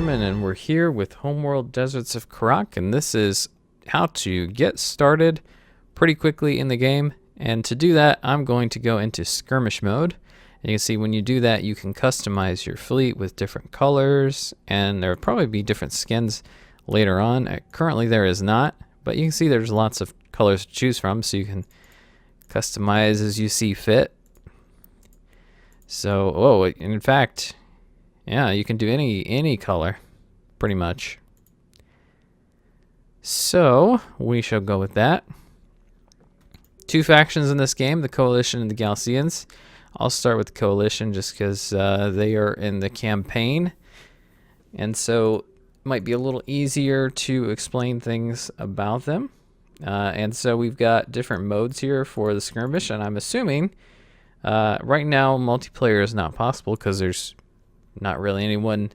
German, and we're here with Homeworld Deserts of Kharak, and this is how to get started pretty quickly in the game. And to do that, I'm going to go into Skirmish Mode. And you can see when you do that, you can customize your fleet with different colors, and there'll probably be different skins later on. Currently there is not, but you can see there's lots of colors to choose from, so you can customize as you see fit. So, in fact, yeah, you can do any color, pretty much. So, we shall go with that. Two factions in this game, the Coalition and the Galcians. I'll start with the Coalition just because they are in the campaign. And so, it might be a little easier to explain things about them. And so, we've got different modes here for the Skirmish, and I'm assuming right now multiplayer is not possible because there's not really anyone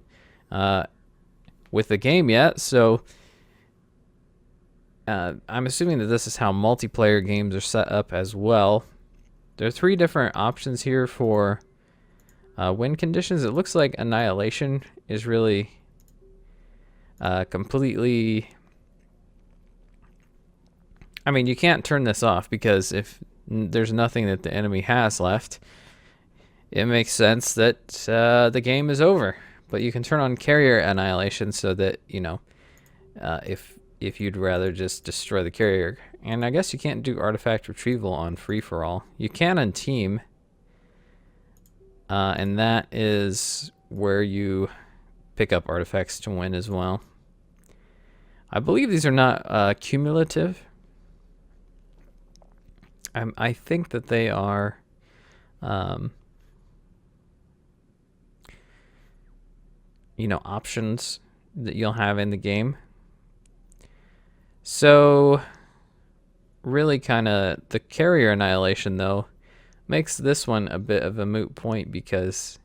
with the game yet, so I'm assuming that this is how multiplayer games are set up as well. There are three different options here for win conditions. It looks like Annihilation is really completely... I mean, you can't turn this off because if there's nothing that the enemy has left, it makes sense that the game is over. But you can turn on Carrier Annihilation so that, you know, if you'd rather just destroy the carrier. And I guess you can't do artifact retrieval on free-for-all. You can on team, and that is where you pick up artifacts to win as well. I believe these are not cumulative. I think that they are you know, options that you'll have in the game. So really kind of the carrier annihilation though makes this one a bit of a moot point because,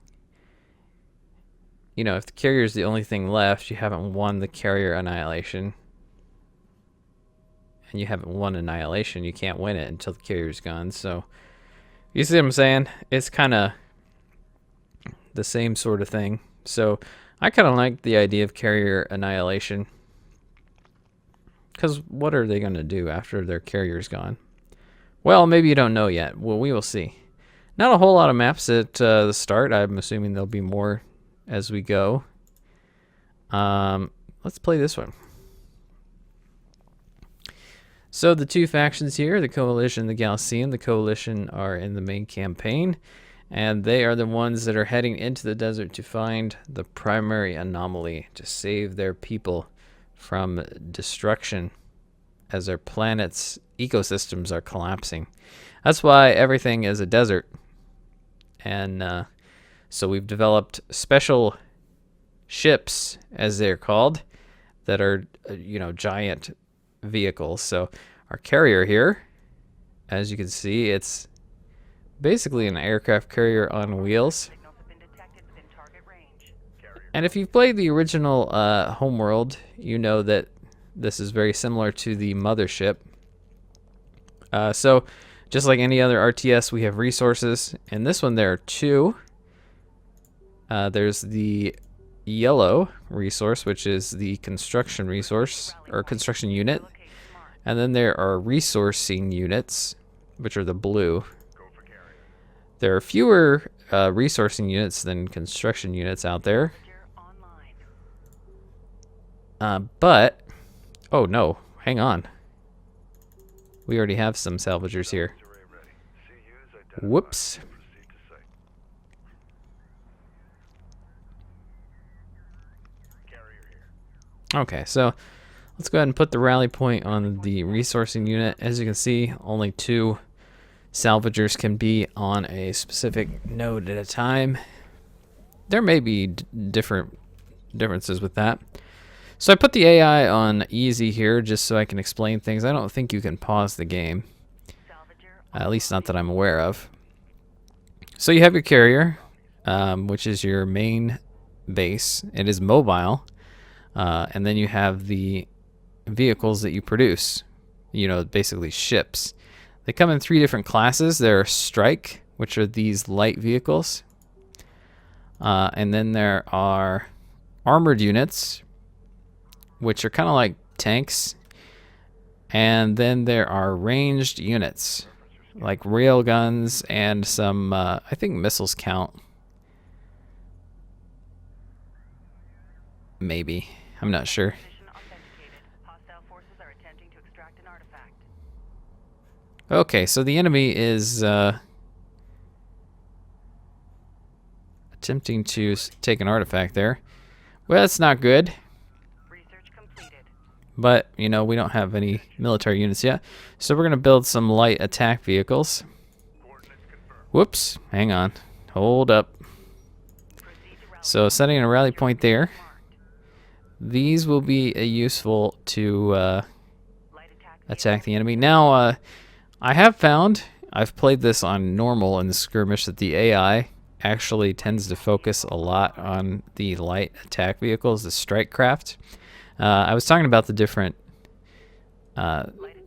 you know, if the carrier is the only thing left, you haven't won the carrier annihilation. And you haven't won Annihilation, you can't win it until the carrier's gone. So, you see what I'm saying? It's kind of the same sort of thing. So, I kind of like the idea of carrier Annihilation. Because what are they going to do after their carrier's gone? Well, maybe you don't know yet. Well, we will see. Not a whole lot of maps at the start. I'm assuming there'll be more as we go. Let's play this one. So the two factions here, the Coalition and the Galcian. The Coalition are in the main campaign, and they are the ones that are heading into the desert to find the primary anomaly to save their people from destruction as their planet's ecosystems are collapsing. That's why everything is a desert. And so we've developed special ships, as they're called, that are, you know, giant vehicles. So our carrier here, as you can see, it's basically an aircraft carrier on wheels. And if you've played the original Homeworld, you know that this is very similar to the mothership. So just like any other RTS, we have resources. In this one there are two. There's the yellow resource, which is the construction resource or construction unit, and then there are resourcing units, which are the blue. There are fewer resourcing units than construction units out there, but oh no, hang on, we already have some salvagers here. Whoops. Okay, so let's go ahead and put the rally point on the resourcing unit. As you can see, only two salvagers can be on a specific node at a time. There may be differences with that. So I put the AI on easy here just so I can explain things. I don't think you can pause the game, at least not that I'm aware of. So you have your carrier, which is your main base. It is mobile. And then you have the vehicles that you produce, you know, basically ships. They come in three different classes. There are Strike, which are these light vehicles. And then there are armored units, which are kind of like tanks. And then there are ranged units, like rail guns and some, I think missiles count. Maybe. I'm not sure. Okay, so the enemy is attempting to take an artifact there. Well, that's not good. But, you know, we don't have any military units yet. So we're going to build some light attack vehicles. Whoops, hang on. Hold up. So setting a rally point there. These will be useful to attack the enemy. Now, I have found, I've played this on normal in the skirmish, that the AI actually tends to focus a lot on the light attack vehicles, the strike craft. I was talking about the different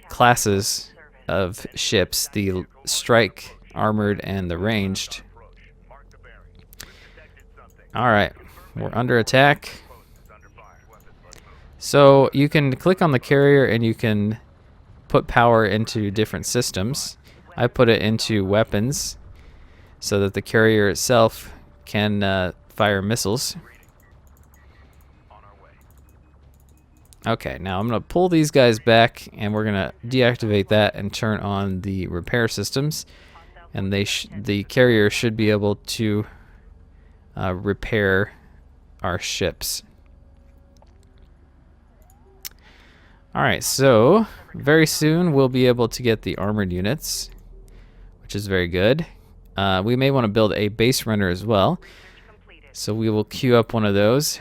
classes of ships, the strike, armored, and the ranged. Alright, we're under attack. So you can click on the carrier and you can put power into different systems. I put it into weapons so that the carrier itself can fire missiles. Okay, now I'm going to pull these guys back and we're going to deactivate that and turn on the repair systems. And the carrier should be able to repair our ships. Alright, so very soon we'll be able to get the armored units, which is very good. We may want to build a base runner as well. So we will queue up one of those.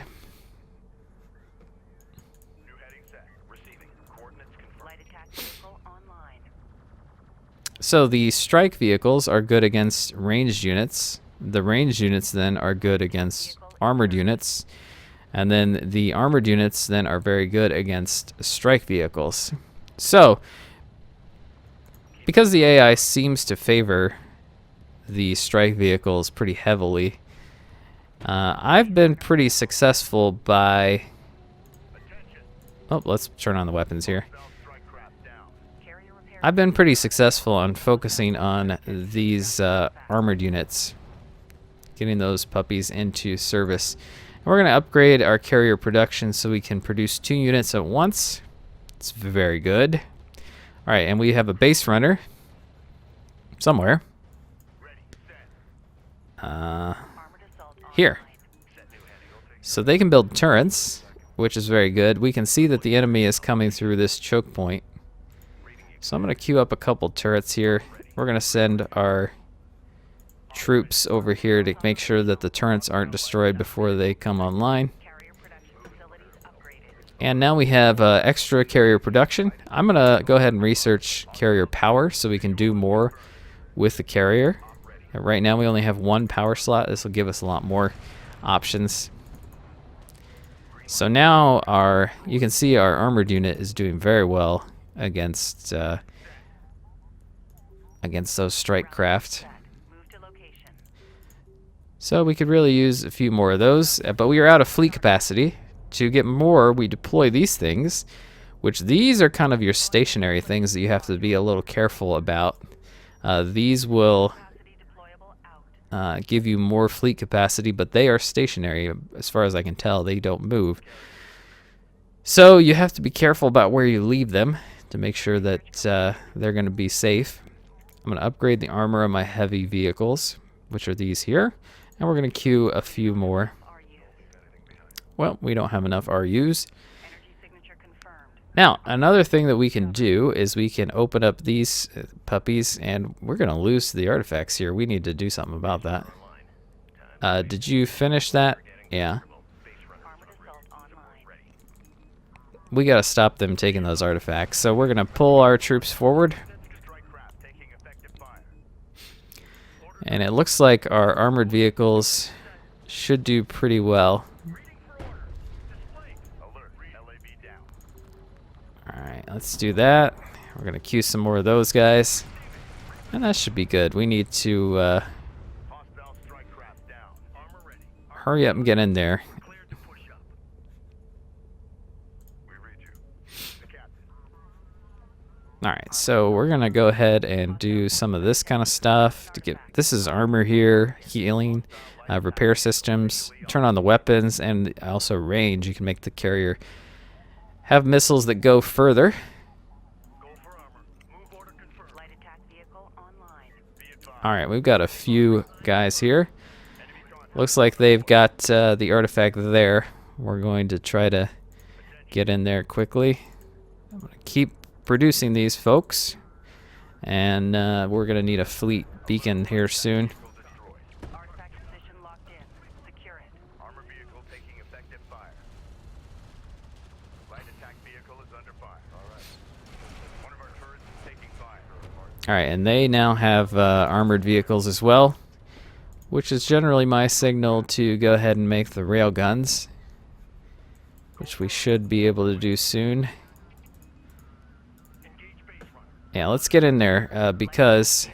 So the strike vehicles are good against ranged units. The ranged units then are good against armored units. And then the armored units then are very good against strike vehicles. So, because the AI seems to favor the strike vehicles pretty heavily, I've been pretty successful by... Oh, let's turn on the weapons here. I've been pretty successful on focusing on these armored units, getting those puppies into service. And we're going to upgrade our carrier production so we can produce 2 units at once. It's very good. All right, and we have a base runner somewhere. Here. So they can build turrets, which is very good. We can see that the enemy is coming through this choke point. So I'm going to queue up a couple turrets here. We're going to send our troops over here to make sure that the turrets aren't destroyed before they come online. And now we have extra carrier production. I'm going to go ahead and research carrier power so we can do more with the carrier. Right now we only have 1 power slot. This will give us a lot more options. So now you can see our armored unit is doing very well against those strike craft. So we could really use a few more of those, but we are out of fleet capacity. To get more, we deploy these things, which these are kind of your stationary things that you have to be a little careful about. These will give you more fleet capacity, but they are stationary. As far as I can tell, they don't move. So you have to be careful about where you leave them to make sure that they're going to be safe. I'm going to upgrade the armor of my heavy vehicles, which are these here, and we're going to queue a few more. Well, we don't have enough RUs. Now, another thing that we can do is we can open up these puppies, and we're going to lose the artifacts here. We need to do something about that. Did you finish that? Yeah. We got to stop them taking those artifacts. So we're going to pull our troops forward. And it looks like our armored vehicles should do pretty well. Alright, let's do that. We're going to queue some more of those guys. And that should be good. We need to hurry up and get in there. Alright, so we're gonna go ahead and do some of this kind of stuff to get, this is armor here, healing, repair systems, turn on the weapons, and also range. You can make the carrier have missiles that go further. Alright, we've got a few guys here. Looks like they've got the artifact there. We're going to try to get in there quickly. I'm gonna keep producing these folks, and we're gonna need a fleet beacon here soon. Alright, and they now have armored vehicles as well, which is generally my signal to go ahead and make the rail guns, which we should be able to do soon. Yeah, let's get in there because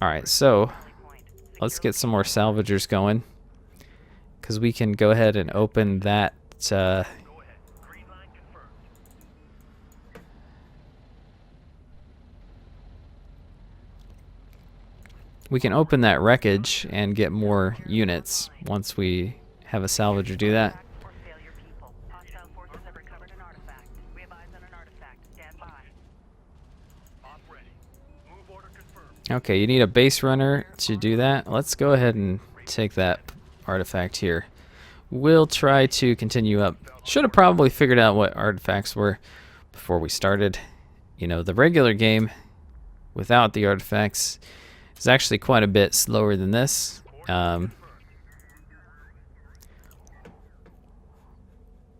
alright, so let's get some more salvagers going, because we can go ahead and open that we can open that wreckage and get more units once we have a salvager do that. Okay, you need a base runner to do that. Let's go ahead and take that artifact here. We'll try to continue up. Should have probably figured out what artifacts were before we started. You know, the regular game without the artifacts is actually quite a bit slower than this.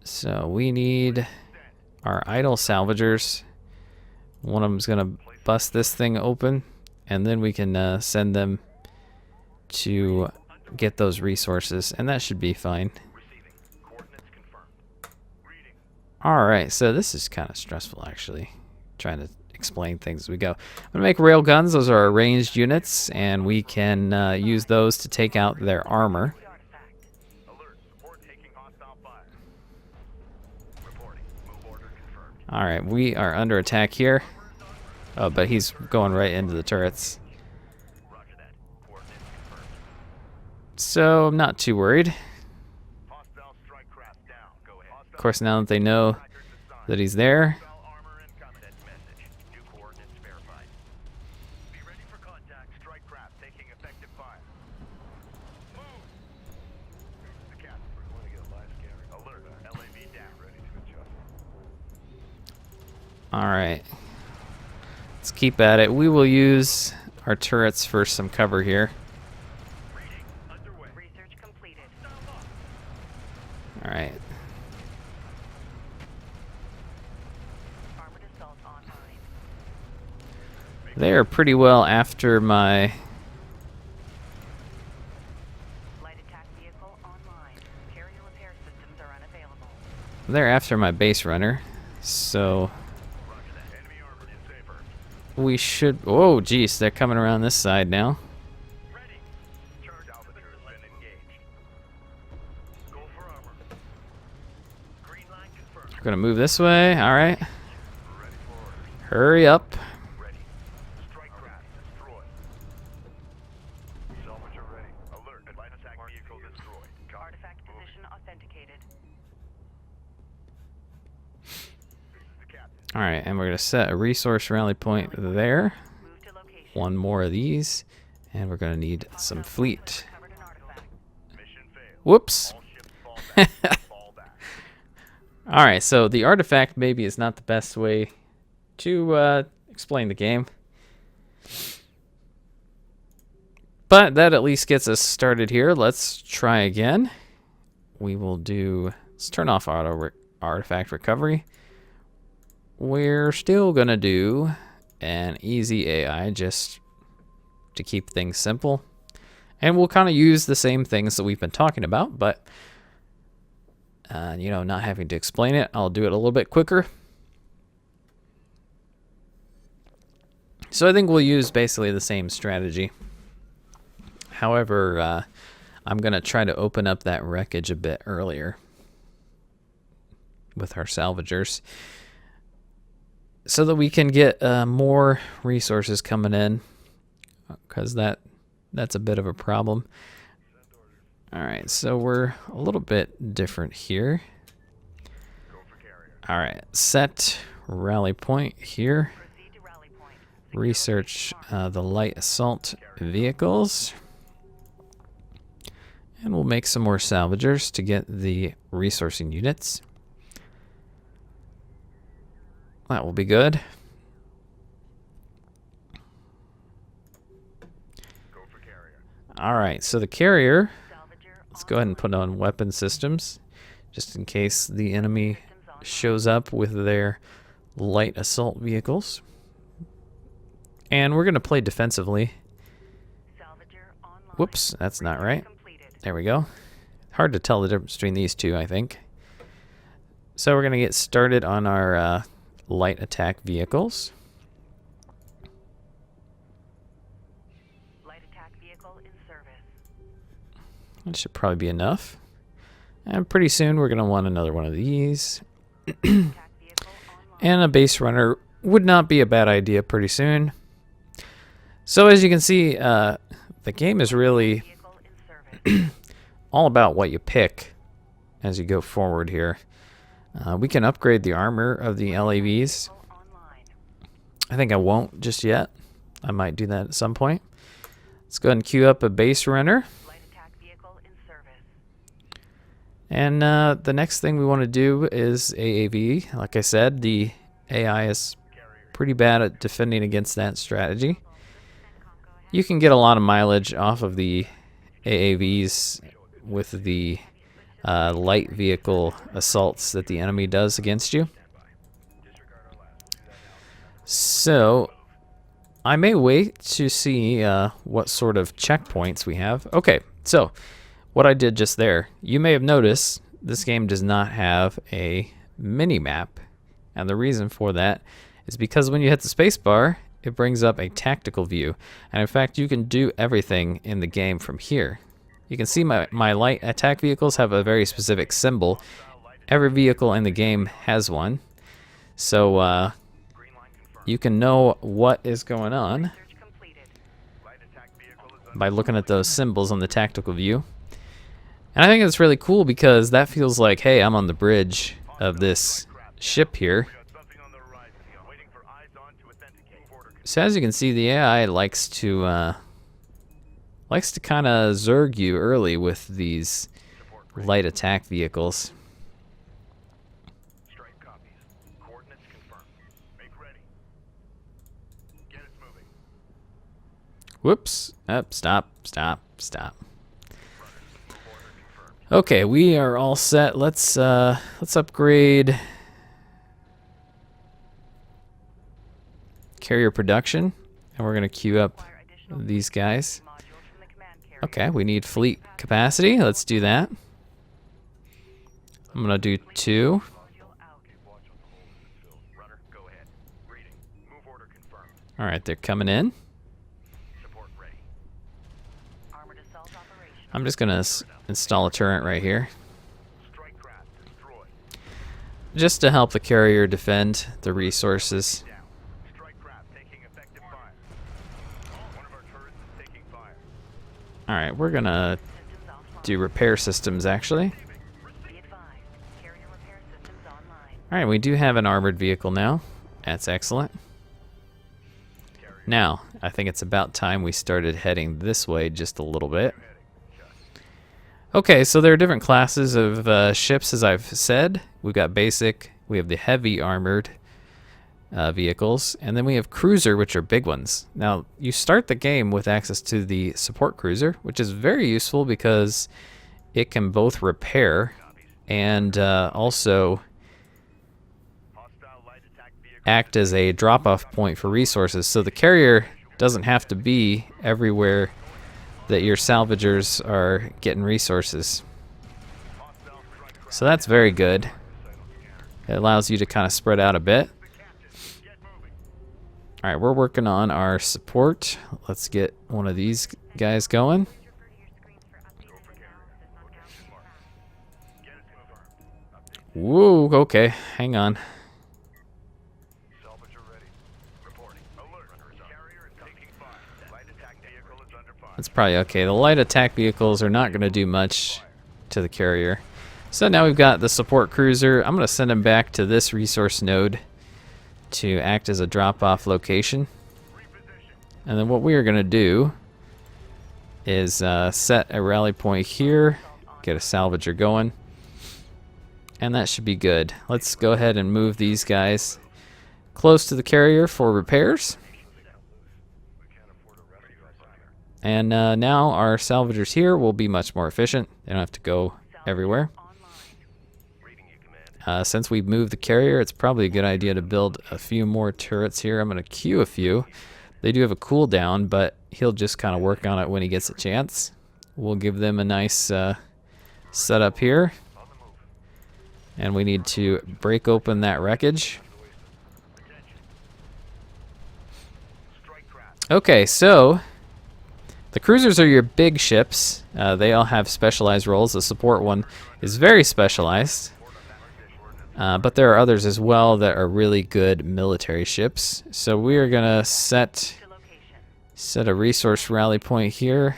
So we need our idle salvagers. One of them's gonna bust this thing open, and then we can send them to get those resources, and that should be fine. Alright, so this is kind of stressful actually, trying to explain things as we go. I'm gonna make rail guns. Those are our ranged units, and we can use those to take out their armor. Alright, we are under attack here. Oh, but he's going right into the turrets. So I'm not too worried. Of course, now that they know that he's there. Alright, let's keep at it. We will use our turrets for some cover here. Alright. They are pretty well after my... They're after my base runner, so... we should... Oh, geez, they're coming around this side now. We're gonna move this way. All right. Hurry up. All right, and we're gonna set a resource rally point there. One more of these, and we're gonna need some fleet. Whoops. All right, so the artifact maybe is not the best way to explain the game, but that at least gets us started here. Let's try again. We will do, let's turn off auto artifact recovery. We're still gonna do an easy AI just to keep things simple, and we'll kind of use the same things that we've been talking about, but you know, not having to explain it, I'll do it a little bit quicker. So I think we'll use basically the same strategy. However, I'm going to try to open up that wreckage a bit earlier with our salvagers so that we can get more resources coming in, because that's a bit of a problem. All right, so we're a little bit different here. All right, set rally point here. Research the light assault vehicles. And we'll make some more salvagers to get the resourcing units. That will be good. Alright, so the carrier, let's go ahead and put on weapon systems, just in case the enemy shows up with their light assault vehicles. And we're going to play defensively. Whoops, that's not right. There we go. Hard to tell the difference between these two, I think. So we're going to get started on our light attack vehicles. Light attack vehicle in service. That should probably be enough. And pretty soon we're going to want another one of these. And a base runner would not be a bad idea pretty soon. So as you can see, the game is really all about what you pick as you go forward here. We can upgrade the armor of the LAVs. I think I won't just yet. I might do that at some point. Let's go ahead and queue up a base runner. And the next thing we want to do is AAV. Like I said, the AI is pretty bad at defending against that strategy. You can get a lot of mileage off of the AAVs with the light vehicle assaults that the enemy does against you. So I may wait to see what sort of checkpoints we have. Okay, so what I did just there, you may have noticed this game does not have a mini-map, and the reason for that is because when you hit the spacebar, it brings up a tactical view, and in fact you can do everything in the game from here. You can see my light attack vehicles have a very specific symbol. Every vehicle in the game has one, so you can know what is going on by looking at those symbols on the tactical view. And I think it's really cool because that feels like, hey, I'm on the bridge of this ship here. So as you can see, the AI likes to kind of zerg you early with these light attack vehicles. Whoops! Up! Stop! Stop! Stop! Okay, we are all set. Let's upgrade carrier production, and we're gonna queue up these guys. Okay, we need fleet capacity. Let's do that. I'm gonna do 2. All right, they're coming in. I'm just gonna install a turret right here, just to help the carrier defend the resources. All right, we're gonna do repair systems actually. All right, we do have an armored vehicle now. That's excellent. Now, I think it's about time we started heading this way just a little bit. Okay, so there are different classes of ships, as I've said. We've got basic, we have the heavy armored vehicles, and then we have cruiser, which are big ones. Now, you start the game with access to the support cruiser, which is very useful because it can both repair and also act as a drop-off point for resources. So the carrier doesn't have to be everywhere that your salvagers are getting resources. So that's very good. It allows you to kind of spread out a bit. All right, we're working on our support. Let's get one of these guys going. Whoa, okay, hang on. That's probably okay. The light attack vehicles are not going to do much to the carrier. So now we've got the support cruiser. I'm going to send him back to this resource node to act as a drop-off location. And then what we are going to do is set a rally point here, get a salvager going, and that should be good. Let's go ahead and move these guys close to the carrier for repairs. And now our salvagers here will be much more efficient. They don't have to go everywhere. Since we've moved the carrier, it's probably a good idea to build a few more turrets here. I'm going to queue a few. They do have a cooldown, but he'll just kind of work on it when he gets a chance. We'll give them a nice setup here. And we need to break open that wreckage. Okay, so the cruisers are your big ships. They all have specialized roles. The support one is very specialized. But there are others as well that are really good military ships. So we are going to set a resource rally point here.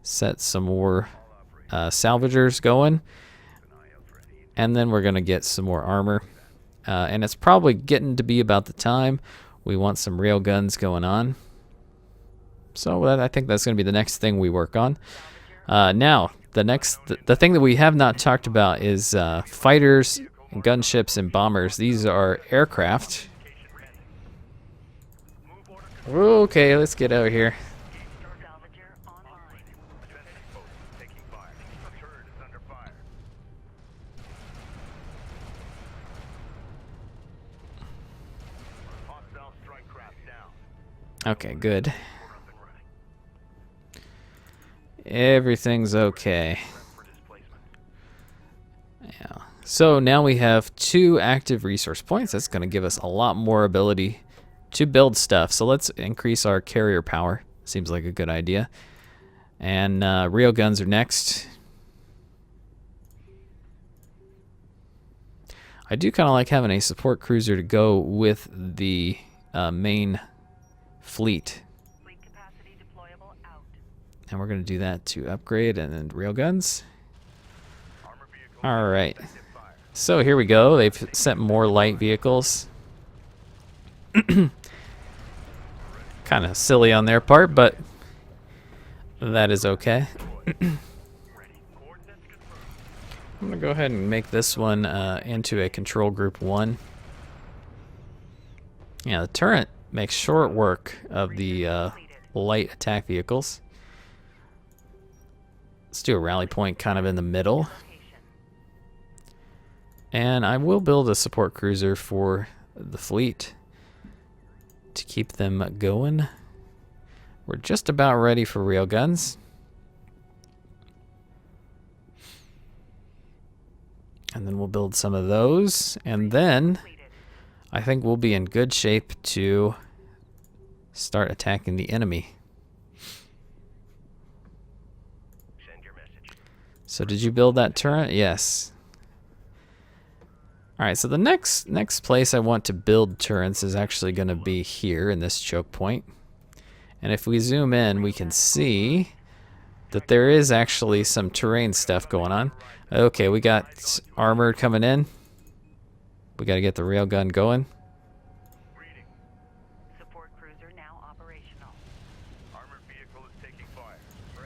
Set some more salvagers going. And then we're going to get some more armor. And it's probably getting to be about the time we want some rail guns going on. So I think that's going to be the next thing we work on. Now, the thing that we have not talked about is fighters, gunships, and bombers. These are aircraft. Okay, let's get out of here. Okay, good. Everything's okay. Yeah. So now we have 2 active resource points. That's going to give us a lot more ability to build stuff. So let's increase our carrier power. Seems like a good idea. And railguns are next. I do kind of like having a support cruiser to go with the main fleet. And we're going to do that to upgrade and then railguns. All right. So here we go. They've sent more light vehicles. Kind of silly on their part, but that is okay. I'm going to go ahead and make this one into a control group 1. Yeah, the turret makes short work of the light attack vehicles. Let's do a rally point kind of in the middle. And I will build a support cruiser for the fleet to keep them going. We're just about ready for railguns. And then we'll build some of those. And then I think we'll be in good shape to start attacking the enemy. So did you build that turret? Yes. Alright, so the next place I want to build turrets is actually going to be here in this choke point. And if we zoom in, we can see that there is actually some terrain stuff going on. Okay, we got armor coming in. We got to get the railgun going.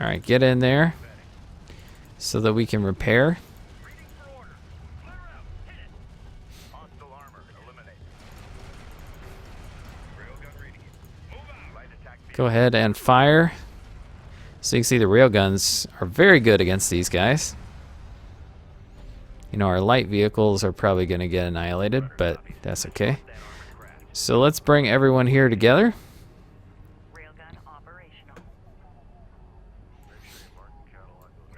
Alright, get in there so that we can repair. Go ahead and fire. So you can see the railguns are very good against these guys. You know, our light vehicles are probably going to get annihilated, but that's okay. So let's bring everyone here together.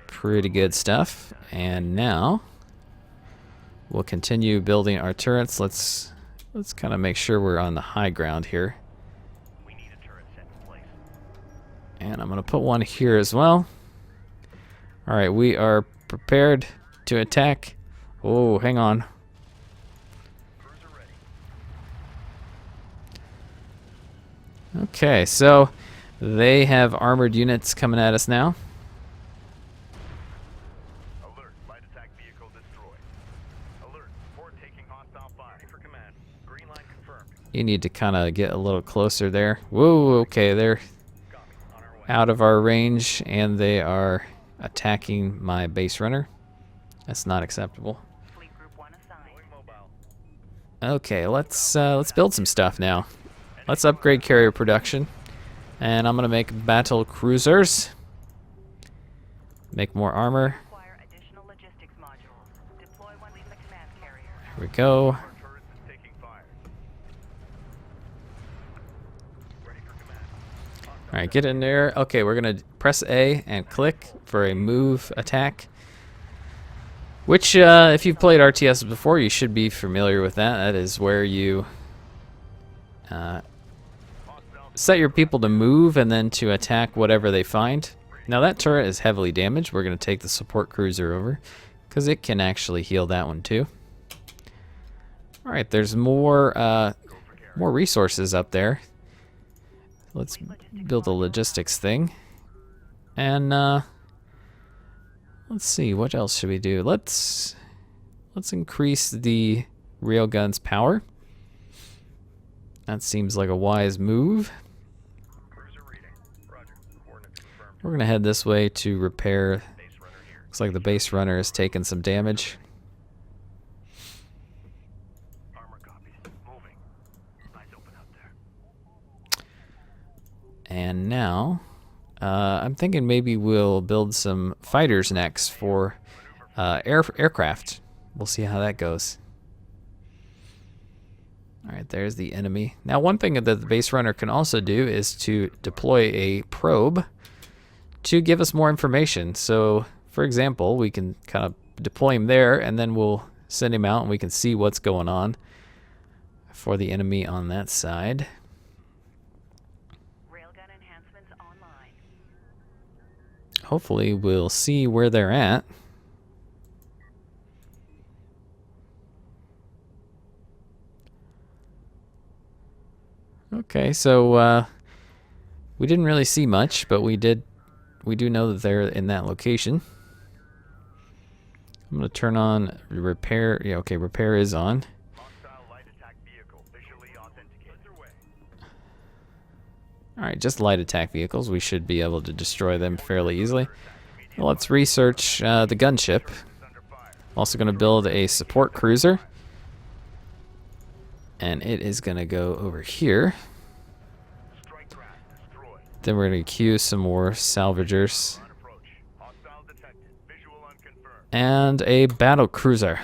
Pretty good stuff. And now we'll continue building our turrets. Let's kind of make sure we're on the high ground here. And I'm going to put one here as well. All right, we are prepared to attack Oh, hang on. Okay, so they have armored units coming at us now. Alert, light attack vehicle destroyed. Alert, report taking hostile fire. Ready for command. Green line confirmed. You need to kind of get a little closer there. Whoa, okay, they're Copy. On our way. out of our range and they are attacking my base runner. That's not acceptable. Fleet Group 1 assigned. Going mobile. Okay, let's build some stuff now. Let's upgrade carrier production. And I'm gonna make battle cruisers. Make more armor. Require additional logistics modules. Deploy one in the command carrier. Here we go. Our turret is taking fire. Ready for command. Alright, get in there. Okay, we're gonna press A and click for a move attack. Which, if you've played RTS before, you should be familiar with that. That is where you set your people to move and then to attack whatever they find. Now that turret is heavily damaged. We're going to take the support cruiser over because it can actually heal that one too. Alright, there's more resources up there. Let's build a logistics thing. And let's see, what else should we do? Let's increase the railgun's power. That seems like a wise move. Cruiser reading. Roger. Coordinates confirmed. We're gonna head this way to repair. Base runner here. Looks like the base runner has taken some damage. Armor copies. Moving. Eyes open out there. And now, I'm thinking maybe we'll build some fighters next for aircraft. We'll see how that goes. Alright, there's the enemy. Now one thing that the base runner can also do is to deploy a probe to give us more information. So, for example, we can kind of deploy him there and then we'll send him out and we can see what's going on for the enemy on that side. Railgun enhancements online. Hopefully we'll see where they're at. Okay, so we didn't really see much, but we do know that they're in that location. I'm gonna turn on repair. Yeah, okay, repair is on. Hostile light attack vehicle visually authenticated. Underway. Alright, just light attack vehicles. We should be able to destroy them fairly easily. Well, let's research the gunship. Under fire. Also gonna build a support cruiser. And it is gonna go over here. Strike craft destroyed. Then we're gonna queue some more salvagers. On approach. Hostile detected. Visual unconfirmed. And a battle cruiser.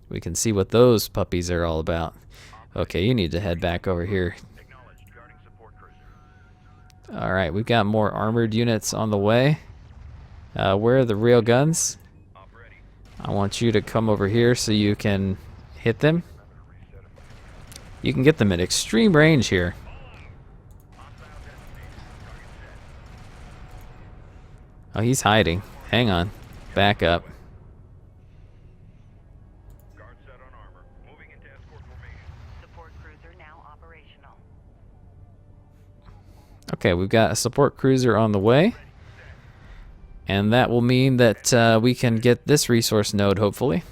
We can see what those puppies are all about. Okay, you need to head back over here. Acknowledged. Guarding support cruiser. Alright, we've got more armored units on the way. Where are the real guns? Op ready. I want you to come over here so you can hit them. You can get them at extreme range here. Oh, he's hiding. Hang on. Back up. Guard set on armor. Moving into escort formation. Support cruiser now operational. Okay, we've got a support cruiser on the way. And that will mean that we can get this resource node, hopefully.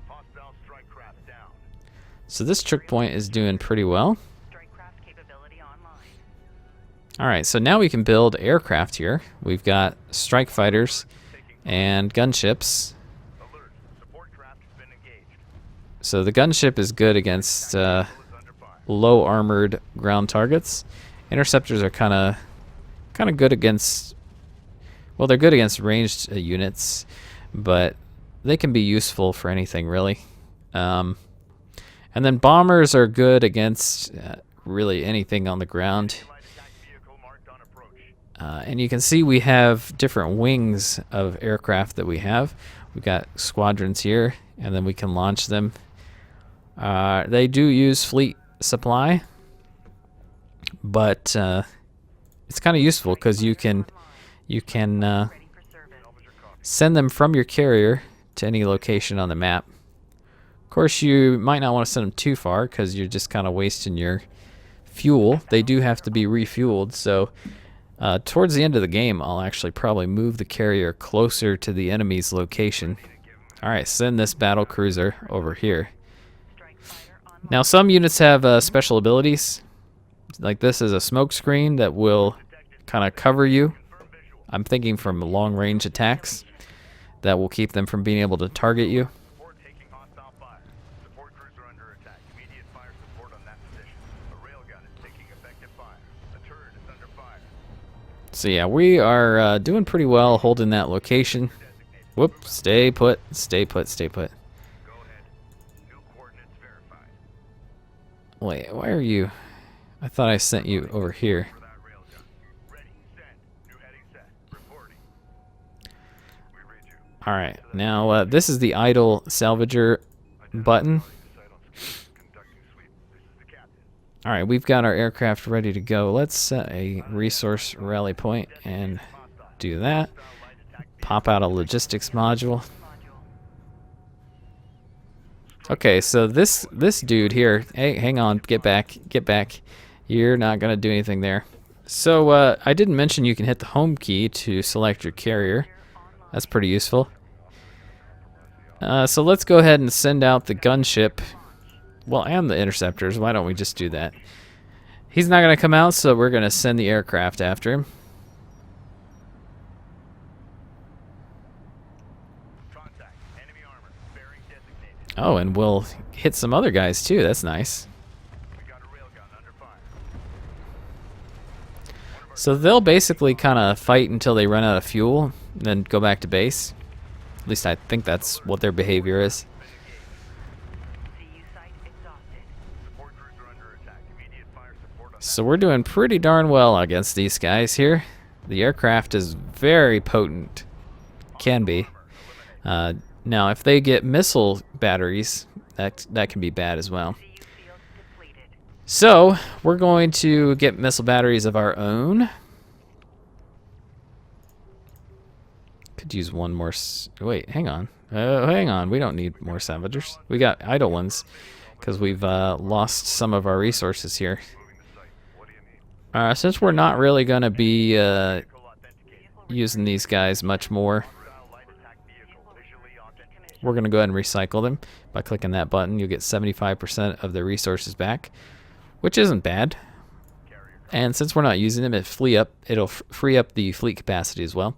Hostile strike craft down. So this choke point is doing pretty well. Strike craft capability online. Alright, so now we can build aircraft here. We've got strike fighters and gunships. Alert. Support craft has been engaged. So the gunship is good against Is under fire. low armored ground targets. Interceptors are kind of good against, well, they're good against ranged units, but they can be useful for anything really. And then bombers are good against really anything on the ground. Light attack vehicle marked on approach. And you can see we have different wings of aircraft that we have. We've got squadrons here, and then we can launch them. They do use fleet supply, but it's kind of useful because you can Ready for service. send them from your carrier to any location on the map. Of course, you might not want to send them too far because you're just kind of wasting your fuel. They do have to be refueled, so towards the end of the game, I'll actually probably move the carrier closer to the enemy's location. Alright, send this battle cruiser over here. Now, some units have special abilities. Like this is a smoke screen that will kind of cover you. I'm thinking from long-range attacks that will keep them from being able to target you. Support taking hostile fire. Support cruiser under attack. Immediate fire support on that position. A railgun is taking effective fire. The turret is under fire. So yeah, we are doing pretty well holding that location. Whoop, stay put, stay put, stay put. Go ahead. New coordinates verified. Wait, why are you... I thought I sent you over here. For that railgun. Ready. Send. New heading set. Reporting. We read you. Alright, now this is the idle salvager button. Conducting sweep. This is the captain. Alright, we've got our aircraft ready to go. Let's set a resource rally point and do that. Pop out a logistics module. Okay, so this dude here, hey, hang on, get back. You're not gonna do anything there. So I didn't mention you can hit the home key to select your carrier. That's pretty useful. So let's go ahead and send out the gunship. Well, and the interceptors. Why don't we just do that? He's not gonna come out, so we're gonna send the aircraft after him. Contact. Enemy armor. Bearing designated. Oh, and we'll hit some other guys too. That's nice. We got a railgun under fire. So they'll basically kind of fight until they run out of fuel, and then go back to base. At least I think that's what their behavior is. CU site exhausted. Support cruiser under attack. Immediate fire support on So we're doing pretty darn well against these guys here. The aircraft is very potent. Can be. Now, if they get missile batteries, that can be bad as well. CU field depleted. So we're going to get missile batteries of our own. Could use one more. Wait, hang on. Hang on. We don't need more salvagers. We got idle ones because we've lost some of our resources here. Since we're not really going to be using these guys much more, we're going to go ahead and recycle them by clicking that button. You'll get 75% of the resources back, which isn't bad. And since we're not using them, it'll free up the fleet capacity as well.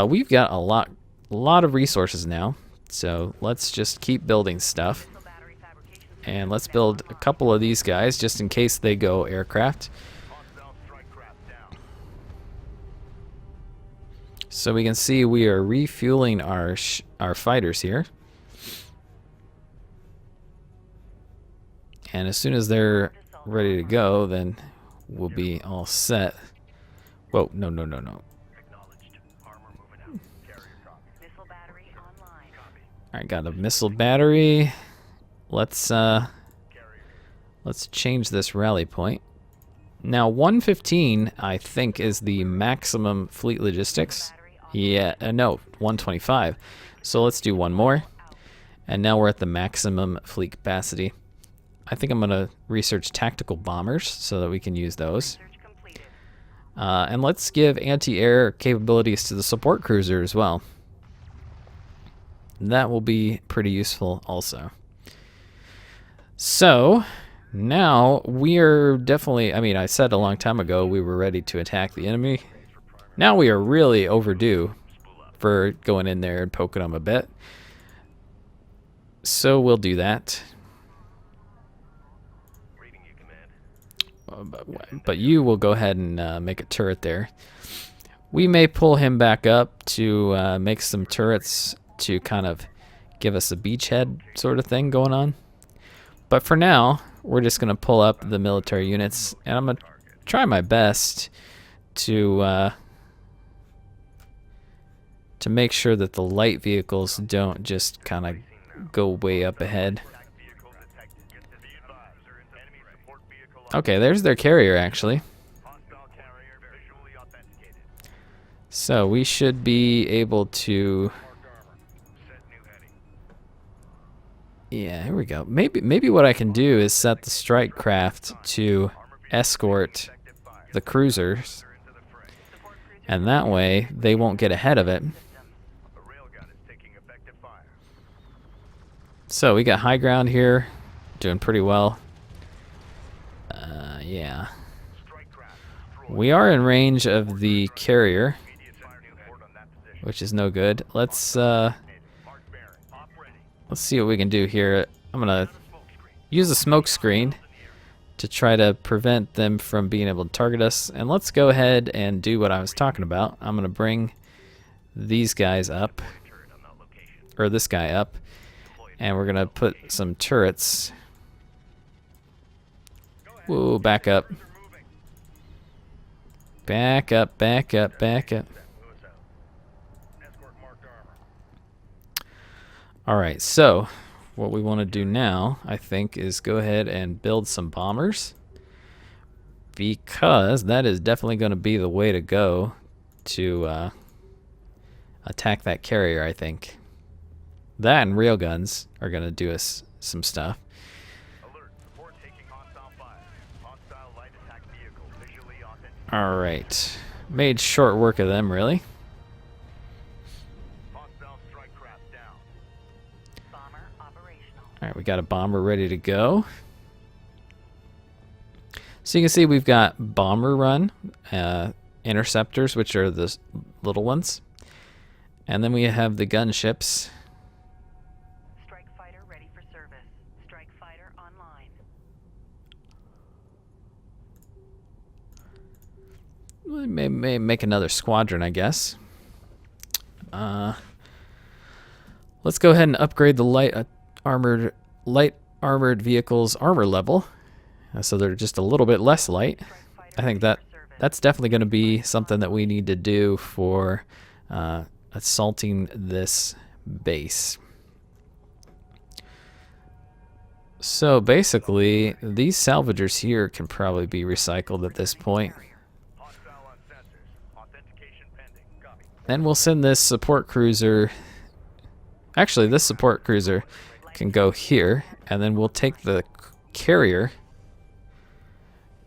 We've got a lot of resources now, so let's just keep building stuff. Missile battery fabrication. And let's build a couple of these guys just in case they go aircraft. hostile strike craft down. So we can see we are refueling our fighters here. And as soon as they're ready to go, then we'll be all set. Whoa, no. Acknowledged. Armor moving out. Carrier copy. Missile battery online. Copy. Alright, got a missile battery. Let's change this rally point. Now 115, I think, is the maximum fleet logistics. Yeah, no, 125. So let's do one more. And now we're at the maximum fleet capacity. I think I'm going to research tactical bombers so that we can use those. Research completed. And let's give anti-air capabilities to the support cruiser as well. That will be pretty useful also. So now we are definitely, I mean, I said a long time ago we were ready to attack the enemy. Now we are really overdue for going in there and poking them a bit. So we'll do that. Reading you, command. But you will go ahead and make a turret there. We may pull him back up to make some turrets to kind of give us a beachhead sort of thing going on. But for now, we're just going to pull up the military units, and I'm going to try my best to make sure that the light vehicles don't just kind of go way up ahead. Attack vehicle detected. Get to the advisor. Enemy support vehicle. Okay, there's their carrier actually. Hostile carrier visually authenticated. So we should be able to. Set new heading. Yeah, here we go. Maybe what I can do is set the strike craft to escort the cruisers, Into the fray. and that way they won't get ahead of it. A railgun is taking effective fire. So we got high ground here, doing pretty well. Yeah. Strike craft destroyed. We are in range of the carrier, Immediate fire support on that position. which is no good. Let's Mark bearing. Op ready. see what we can do here. I'm gonna Smoke screen. use a smoke screen to try to prevent them from being able to target us. And let's go ahead and do what I was talking about. I'm gonna bring these guys up, Turret on that location. or this guy up, and we're gonna put some turrets. Whoa, back up. They're moving. Back up, back up, back up. Lewis out. Escort marked armor. Alright, so what we want to do now, I think, is go ahead and build some bombers, because that is definitely going to be the way to go to attack that carrier, I think. That and railguns are going to do us some stuff. Alert. Support taking hostile fire. Hostile light attack vehicle visually authentic. Alright, made short work of them, really. Hostile strike craft down. Bomber operational. Alright, we got a bomber ready to go. So you can see we've got bomber run, interceptors, which are the little ones. And then we have the gunships. Strike fighter ready for service. Strike fighter online. We may make another squadron, I guess. Let's go ahead and upgrade the light armored vehicles armor level, so they're just a little bit less light. Strike fighter I think ready for service. that's definitely going to be something that we need to do for assaulting this base. So basically, these salvagers here can probably be recycled at this point. Hostile on sensors. Authentication pending. Copy. Then we'll send this support cruiser. Actually, this support cruiser can go here, and then we'll take the carrier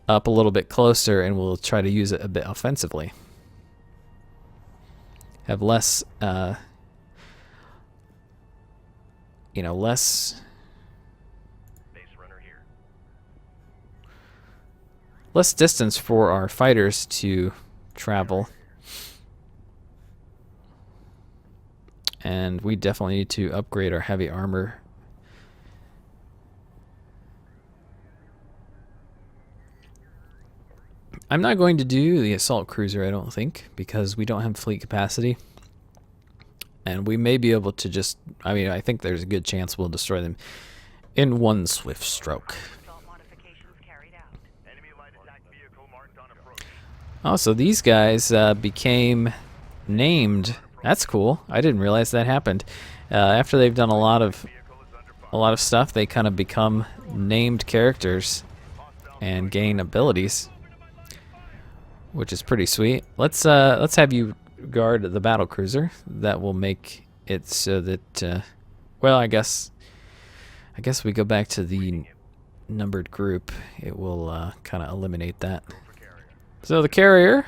up a little bit closer, and we'll try to use it a bit offensively. Have less, less Base runner here. distance for our fighters to travel. And we definitely need to upgrade our heavy armor. I'm not going to do the assault cruiser, I don't think, because we don't have fleet capacity. And we may be able to just, I think there's a good chance we'll destroy them in one swift stroke. Assault modifications carried out. Enemy light attack vehicle marked on approach. Oh, so these guys became named. That's cool. I didn't realize that happened. After they've done a lot of Vehicle is under fire. stuff, they kind of become named characters and gain abilities, which is pretty sweet. Let's have you guard the battle cruiser. That will make it so that well, I guess we go back to the numbered group. It will kind of eliminate that. So the carrier,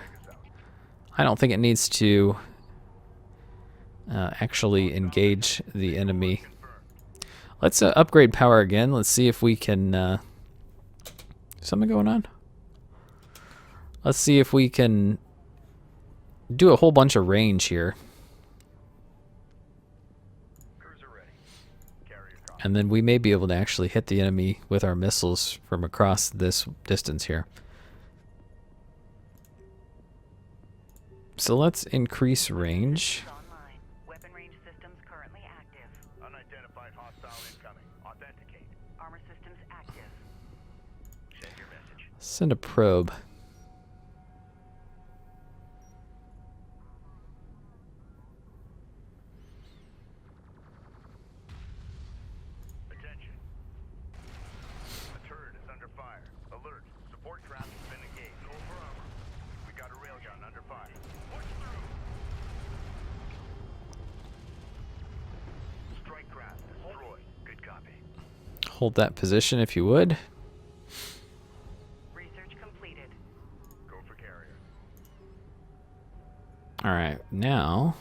I don't think it needs to actually engage the enemy. Let's upgrade power again. Let's see if we can something going on. Let's see if we can do a whole bunch of range here. Cruiser ready. Carrier copy. And then we may be able to actually hit the enemy with our missiles from across this distance here. So let's increase range. Online. Weapon range systems currently active. Unidentified hostile incoming. Authenticate. Armor systems active. Send your message. Send a probe. Attention. A turret is under fire. Alert. Support craft has been engaged. Go for armor. We got a railgun under fire. Push through. hold that position if you would. Research completed. Go for carrier. Alright, now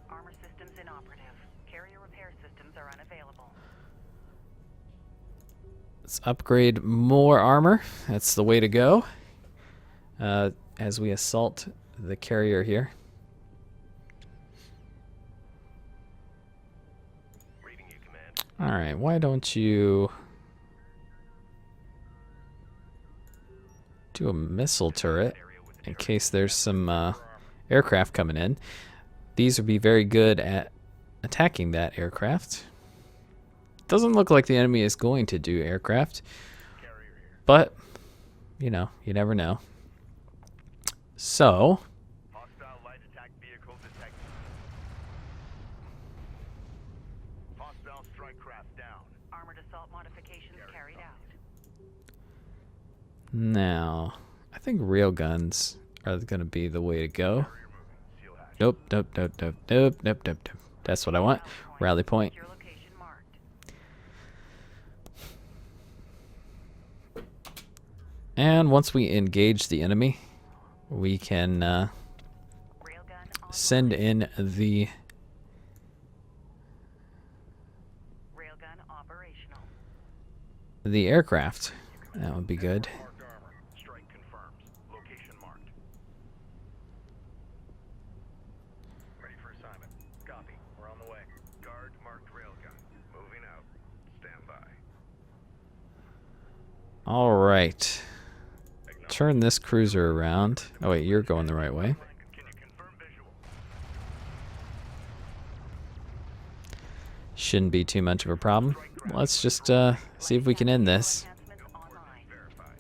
Armor systems inoperative. Carrier repair systems are unavailable. let's upgrade more armor. That's the way to go. As we assault the carrier here. Reading you, command. Alright, why don't you do a missile turret in case there's some aircraft coming in. These would be very good at attacking that aircraft. Doesn't look like the enemy is going to do aircraft, Carrier here. but you know, you never know. So, Hostile light attack vehicle detected. Hostile strike craft down. Armored assault modifications carried out. now I think railguns are going to be the way to go. Carrier moving. Seal hatch. Nope, nope, nope, nope, nope, nope, nope, nope. That's what I want. Rally point. Your location marked. And once we engage the enemy, we can Railgun on send in the Railgun operational. aircraft. That would be good. Marked armor. Strike confirmed. Location marked. Ready for assignment. Copy. We're on the way. Guard marked railgun. Moving out. Stand by. All right. Acknowledge. Turn this cruiser around. Oh wait, you're going the right way. Can you confirm visual? Shouldn't be too much of a problem. Let's just see if we can end this. Enhancements online. Verified.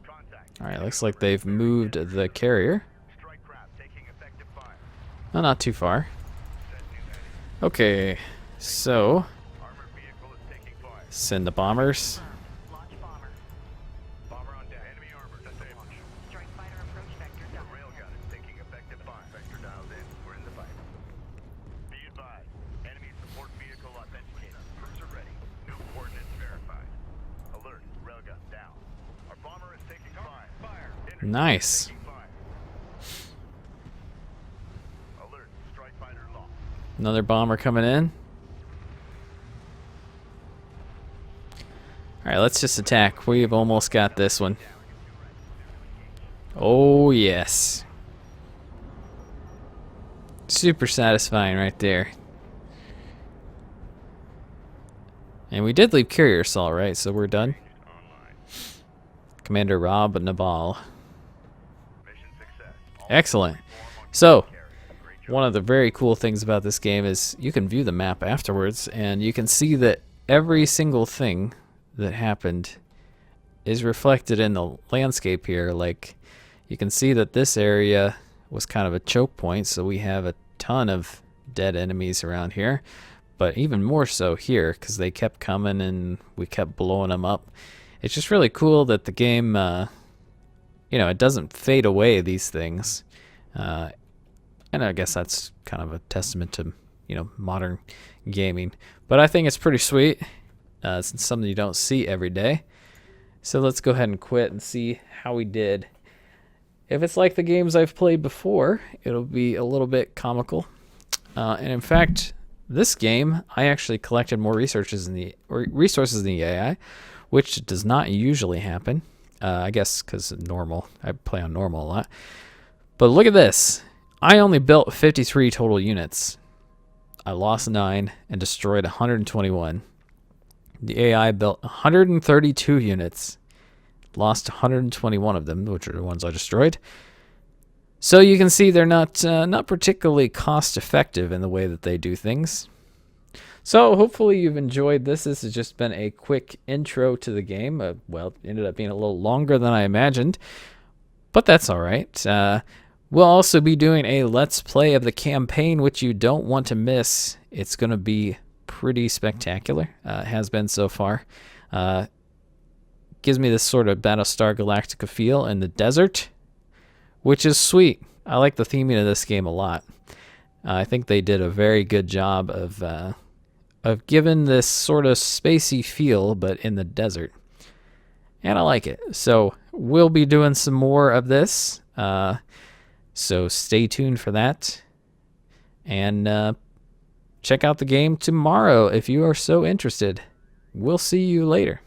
Contact. All right, looks like they've moved the carrier. Strike craft taking effective fire. Oh, not too far. Set new heading. Okay, so Armored vehicle is taking fire. send the bombers. Launch bomber. Bomber on deck. Enemy armor disabled. Strike fighter approach vector The done. railgun is taking effective fire. Vector dialed in. We're in the fight. Be advised. Enemy support vehicle authenticated. Cruiser ready. New coordinates verified. Alert. Railgun down. Our bomber is taking fire. Fire. Nice. Taking fire. Alert. Strike fighter lost. Another bomber coming in. All right, let's just attack. We've almost got this one. Oh, yes. Super satisfying right there. And we did leave carrier assault, right? So we're done. Online. Commander Rob Nabal. Mission success. All Excellent. form on So, carrier. Great job. one of the very cool things about this game is you can view the map afterwards, and you can see that every single thing that happened is reflected in the landscape here. Like, you can see that this area was kind of a choke point, so we have a ton of dead enemies around here, but even more so here because they kept coming and we kept blowing them up. It's just really cool that the game, you know, it doesn't fade away these things. And I guess that's kind of a testament to, you know, modern gaming. But I think it's pretty sweet. It's something you don't see every day. So let's go ahead and quit and see how we did. If it's like the games I've played before, it'll be a little bit comical. And in fact, this game, I actually collected more resources in the AI, which does not usually happen. I guess because normal. I play on normal a lot. But look at this. I only built 53 total units. I lost 9 and destroyed 121. The AI built 132 units. Lost 121 of them, which are the ones I destroyed. So you can see they're not particularly cost effective in the way that they do things. So hopefully you've enjoyed this. This has just been a quick intro to the game. Well, it ended up being a little longer than I imagined, but that's all right. We'll also be doing a Let's Play of the campaign, which you don't want to miss. It's going to be pretty spectacular. It has been so far. Gives me this sort of Battlestar Galactica feel in the desert, which is sweet. I like the theming of this game a lot. I think they did a very good job of of giving this sort of spacey feel, but in the desert. And I like it. So we'll be doing some more of this. So stay tuned for that. And check out the game tomorrow if you are so interested. We'll see you later.